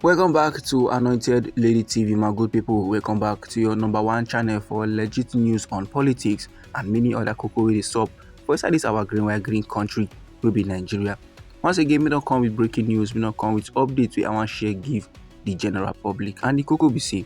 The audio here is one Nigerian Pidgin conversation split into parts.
Welcome back to Anointed Lady TV, my good people. Welcome back to your number one channel for legit news on politics and many other cocoa wey dey sup for inside this our green country wey be Nigeria. Once again, we don't come with breaking news, we don't come with updates wey I wan share give the general public. And the cocoa be say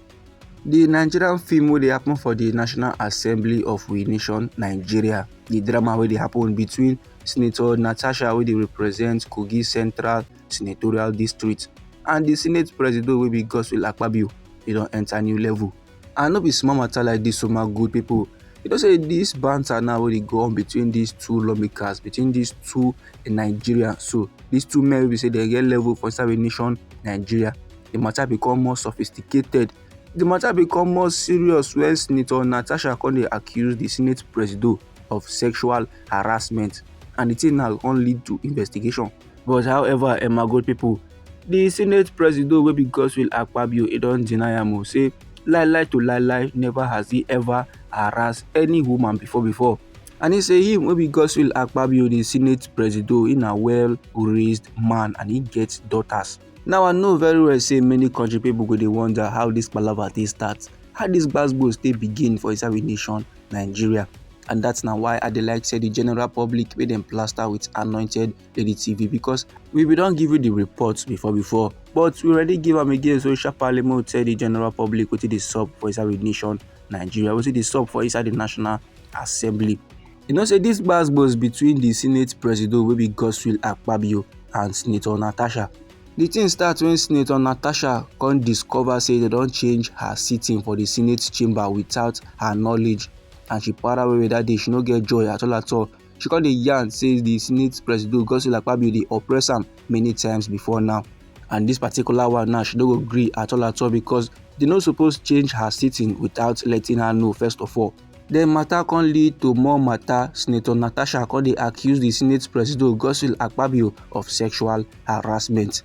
the Nigerian film wey dey happen for the National Assembly of We Nation Nigeria, the drama wey dey happen between Senator Natasha wey dey represent Kogi Central Senatorial District and the Senate President wey be Gbos Akpabio, e don enter new level. And no be small matter like this, so my good people. You know say this banter now wey dey go on between these two lawmakers, between these two Nigerians. So these two men wey be say they get level for inside the nation Nigeria. The matter become more sophisticated. The matter become more serious when Senator Natasha come dey accuse the Senate President of sexual harassment, and the thing now come lead to investigation. But however, my good people, the Senate President wey be Gbos Akpabio, e don deny am, say lie to lie, never has he ever harassed any woman before. And he say him wey be Gbos Akpabio, the Senate President, he na well-raised man and he gets daughters. Now I know very well say many country people go dey wonder how this palava dey start, how this Gbos dey begin for inside we nation Nigeria. And that's now why I dey like say the general public made them plaster with Anointed Lady TV, because we don't give you the reports before, but we already give them again. So sharply mo tell the general public wetin dey sup for inside the nation Nigeria, wetin dey sup for inside the National Assembly. You know say this Gbos between the Senate President wey be Gbos Akpabio and Senator Natasha. The thing starts when Senator Natasha come discover say they don't change her sitting for the Senate chamber without her knowledge. And she para away that day, she no get joy at all. She come dey yarn say the Senate President Gbos Akpabio dey oppress am many times before now. And this particular one now, she no go agree at all because they no suppose change her sitting without letting her know first of all. Then matter come lead to more matter. Senator Natasha come dey accuse the Senate President Gbos Akpabio of sexual harassment.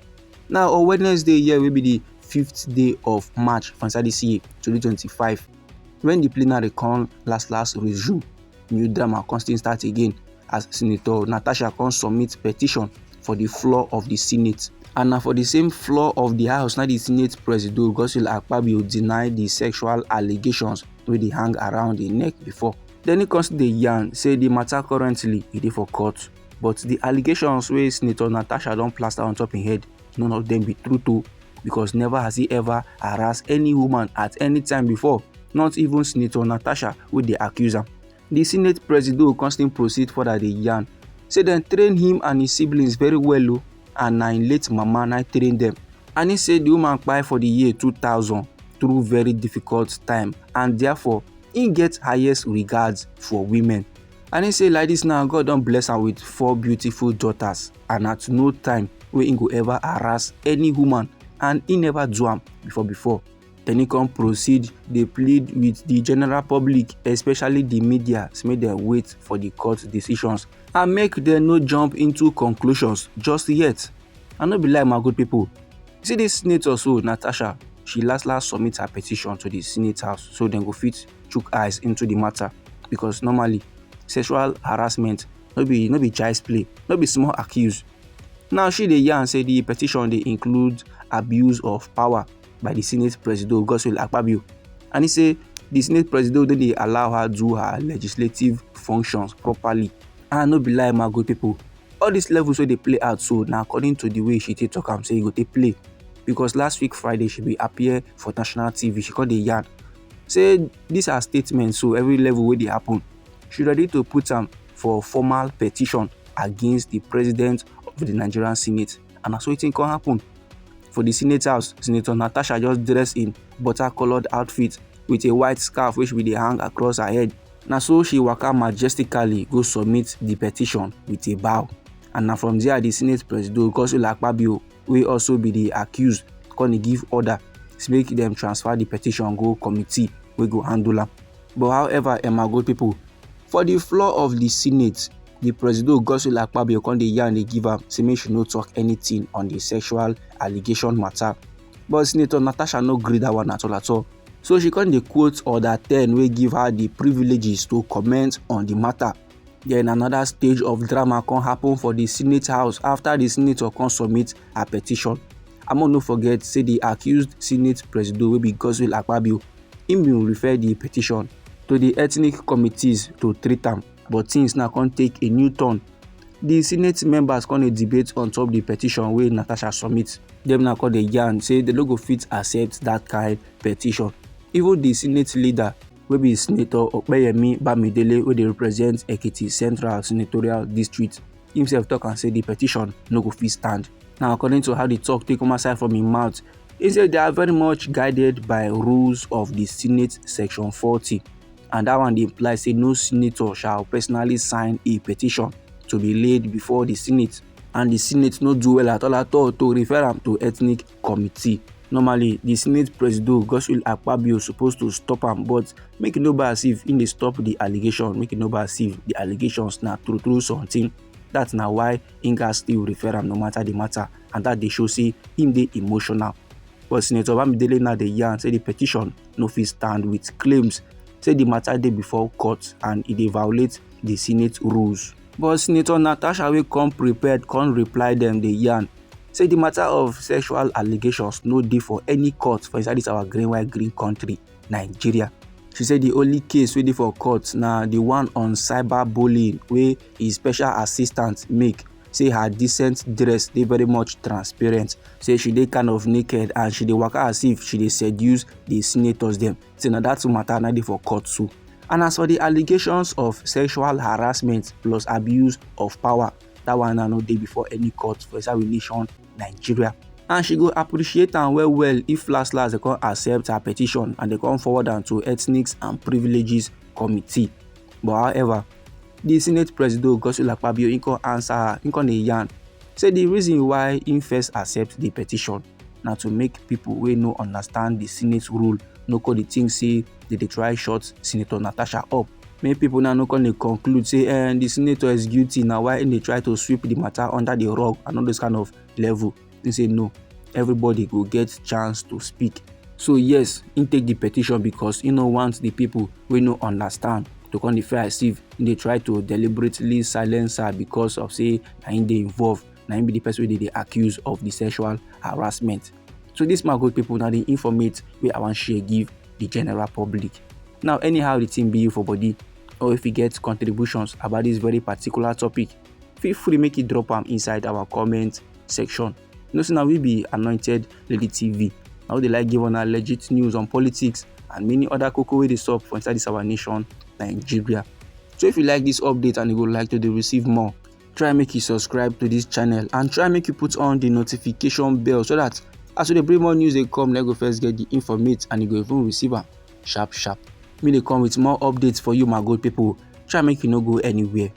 Now on Wednesday here will be the 5th day of March for inside this year 2025. When the plenary come last resume, new drama constant start again as Senator Natasha come submit petition for the floor of the Senate. And now for the same floor of the House, now the Senate President Gbos Akpabio denied the sexual allegations wey dey hang around the neck before. Then he comes to the yarn say the matter currently e dey for court, but the allegations wey Senator Natasha don plaster on top im head, none of them be true too, because never has he ever harassed any woman at any time before. Not even Senator Natasha wey dey accuse am. The Senate President constantly proceed further dey yarn say dem train him and his siblings very well, and na im late mama na train them. And he say the woman kpai for the year 2000 through very difficult time, and therefore he get highest regards for women. And he say like this now, God don bless am with 4 beautiful daughters, and at no time wey he go ever harass any woman, and he never do am before. Then he come proceed, they plead with the general public, especially the media, to make them wait for the court decisions and make them no jump into conclusions just yet. And not be like my good people. See this senator so Natasha, she last submit her petition to the Senate House so then go fit chook eyes into the matter, because normally sexual harassment no be child's play, no be small accuse. Now she dey yarn say the petition dey include abuse of power by the Senate President Gbos Akpabio, and he say the Senate President don dey allow her do her legislative functions properly. And no be lie my good people, all these levels wey dey play out so na according to the way she take talk am say e go take play, because last week Friday she be appear for national TV, she come dey yarn say this her statement, so every level wey dey happen she ready to put am for formal petition against the president of the Nigerian Senate. And na so wetin come happen for the Senate House. Senator Natasha just dressed in butter-colored outfit with a white scarf which will dey hang across her head. Na so she waka majestically go submit the petition with a bow. And now from there, the Senate President Gbos Akpabio, wey also be the accused, come give order to make them transfer the petition go committee wey go handle am. But however, my good people, for the floor of the Senate, the President Gbos Akpabio come dey yarn dey give am say make she no talk anything on the sexual allegation matter. But Senator Natasha no gree that one at all. So she come dey quote Order 10 wey give her the privileges to comment on the matter. Then another stage of drama come happen for the Senate House after the senator come submit her petition. among no forget say the accused Senate Presido wey be Godswill Akpabio, im bin refer the petition to the ethnic committees to treat am, but things now come take a new turn. The Senate members come dey debate on top the petition wey Natasha submit. Dem now come dey yarn say dem no go fit accept that kind petition. Even the Senate leader wey be Senator Opeyemi Bamidele wey dey represent Ekiti Central Senatorial District, himself talk am say the petition no go fit stand. Now, according to how the talk take come aside from im mouth, he say they are very much guided by rules of the Senate Section 40, and that one dey imply say no senator shall personally sign a petition to be laid before the Senate, and the Senate no do well at all to refer am to ethnic committee. Normally, the Senate Presido Godswill Akpabio supposed to stop am, but make e no be as if im dey stop the allegation, make e no be as if the allegations na true something. That's na why im gats still refer am no matter the matter, and that dey show say im dey emotional. But Senator Bamidele now dey yarn say the petition no fit stand with claims say the matter dey before court and e dey violate the Senate rules. But Senator Natasha wey come prepared come reply dem dey yarn say the matter of sexual allegations no dey for any court for inside this our green country, Nigeria. She said the only case wey dey for court na the one on cyberbullying wey his special assistant make. Say her decent dress dey very much transparent. Say she dey kind of naked and she dey waka as if she dey seduce the senators dem. Say na that matter na dey for court too. And as for the allegations of sexual harassment plus abuse of power, that one na no dey before any court for inside we nation, Nigeria. And she go appreciate am well if last they come accept her petition and they come forward am to Ethnics and Privileges Committee. But however, the Senate Presido Godswill Akpabio im come answer her, im come dey yarn say the reason why im first accept the petition na to make people wey no understand the Senate rule no come dey think say they dey try shut Senator Natasha up. Many people now no come dey conclude say the senator is guilty, na why im dey try to sweep the matter under the rug and all those kind of level. Im say no, everybody go get chance to speak. So yes, im take the petition because im no want the people wey no understand to come dey feel as if im dey try to deliberately silence her because of say na im dey involved, na im be the person wey dey accuse of the sexual harassment. So this my good people, na the informate wey I wan share give the general public. Now, anyhow the thing be you for body, or if you get contributions about this very particular topic, feel free make you drop am inside our comment section. You know, so now we be Anointed Lady TV. Now they like give on our legit news on politics and many other cocoa wey dey sup for inside this our nation, Nigeria. So if you like this update and you would like to receive more, try make you subscribe to this channel and try make you put on the notification bell so that as we bring more news they come, let go first get the informate and you go even receive them sharp. Me they come with more updates for you, my good people. Try make you no go anywhere.